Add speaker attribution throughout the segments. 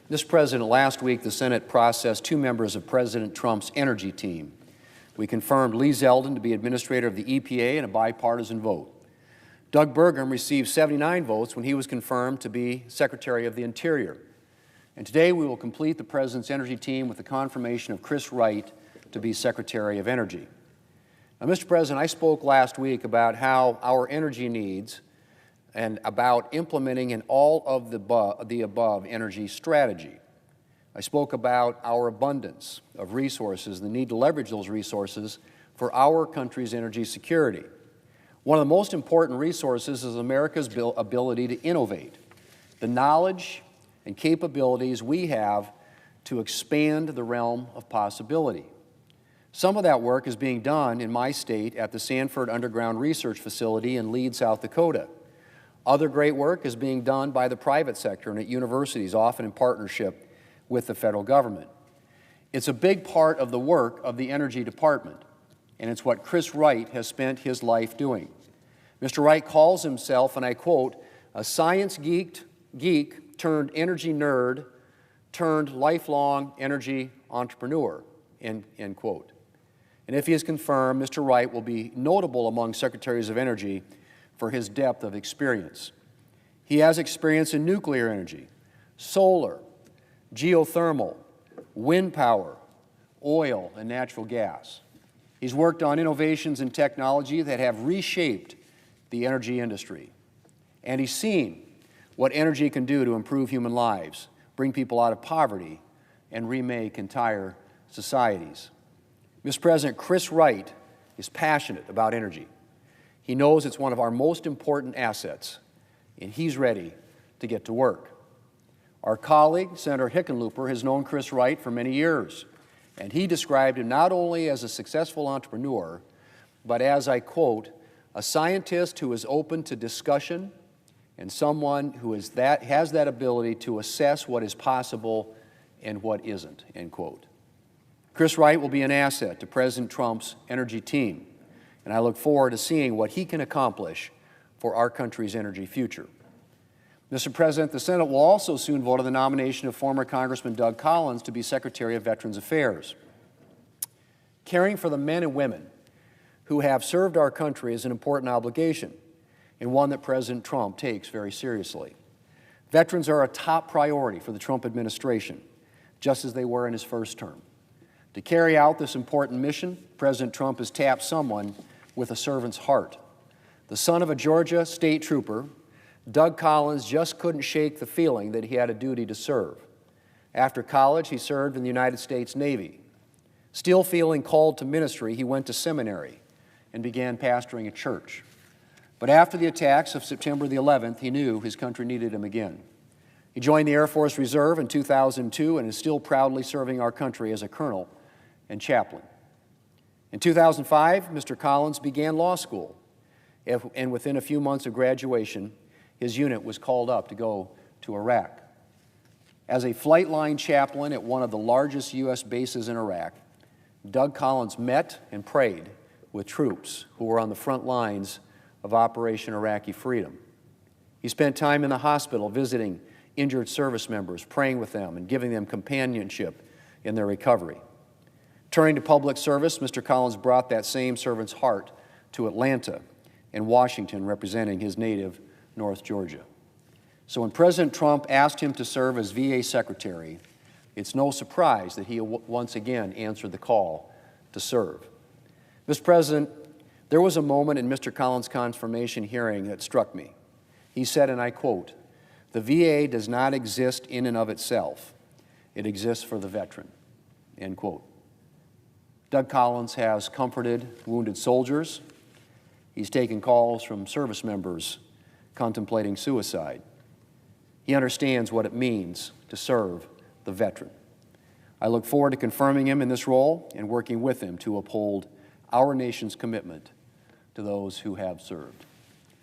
Speaker 1: Mr. President, last week the Senate processed 2 members of President Trump's energy team. We confirmed Lee Zeldin to be administrator of the EPA in a bipartisan vote. Doug Burgum received 79 votes when he was confirmed to be Secretary of the Interior. And today we will complete the President's energy team with the confirmation of Chris Wright to be Secretary of Energy. Now, Mr. President, I spoke last week about how our energy needs and about implementing an all of the above energy strategy. I spoke about our abundance of resources, the need to leverage those resources for our country's energy security. One of the most important resources is America's ability to innovate, the knowledge and capabilities we have to expand the realm of possibility. Some of that work is being done in my state at the Sanford Underground Research Facility in Lead, South Dakota. Other great work is being done by the private sector and at universities, often in partnership with the federal government. It's a big part of the work of the Energy Department, and it's what Chris Wright has spent his life doing. Mr. Wright calls himself, and I quote, a science geek turned energy nerd turned lifelong energy entrepreneur, end quote. And if he is confirmed, Mr. Wright will be notable among Secretaries of Energy for his depth of experience. He has experience in nuclear energy, solar, geothermal, wind power, oil, and natural gas. He's worked on innovations in technology that have reshaped the energy industry. And he's seen what energy can do to improve human lives, bring people out of poverty, and remake entire societies. Mr. President, Chris Wright is passionate about energy. He knows it's one of our most important assets, and he's ready to get to work. Our colleague, Senator Hickenlooper, has known Chris Wright for many years, and he described him not only as a successful entrepreneur, but as, I quote, a scientist who is open to discussion and someone who has that ability to assess what is possible and what isn't, end quote. Chris Wright will be an asset to President Trump's energy team, and I look forward to seeing what he can accomplish for our country's energy future. Mr. President, the Senate will also soon vote on the nomination of former Congressman Doug Collins to be Secretary of Veterans Affairs. Caring for the men and women who have served our country is an important obligation, and one that President Trump takes very seriously. Veterans are a top priority for the Trump administration, just as they were in his first term. To carry out this important mission, President Trump has tapped someone with a servant's heart. The son of a Georgia state trooper, Doug Collins just couldn't shake the feeling that he had a duty to serve. After college, he served in the United States Navy. Still feeling called to ministry, he went to seminary and began pastoring a church. But after the attacks of September the 11th, he knew his country needed him again. He joined the Air Force Reserve in 2002 and is still proudly serving our country as a colonel and chaplain. In 2005, Mr. Collins began law school, and within a few months of graduation, his unit was called up to go to Iraq. As a flight line chaplain at one of the largest U.S. bases in Iraq, Doug Collins met and prayed with troops who were on the front lines of Operation Iraqi Freedom. He spent time in the hospital visiting injured service members, praying with them and giving them companionship in their recovery. Turning to public service, Mr. Collins brought that same servant's heart to Atlanta and Washington, representing his native North Georgia. So when President Trump asked him to serve as VA Secretary, it's no surprise that he once again answered the call to serve. Mr. President, there was a moment in Mr. Collins' confirmation hearing that struck me. He said, and I quote, "The VA does not exist in and of itself. It exists for the veteran," end quote. Doug Collins has comforted wounded soldiers. He's taken calls from service members contemplating suicide. He understands what it means to serve the veteran. I look forward to confirming him in this role and working with him to uphold our nation's commitment to those who have served.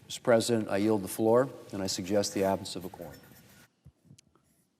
Speaker 1: Mr. President, I yield the floor, and I suggest the absence of a quorum.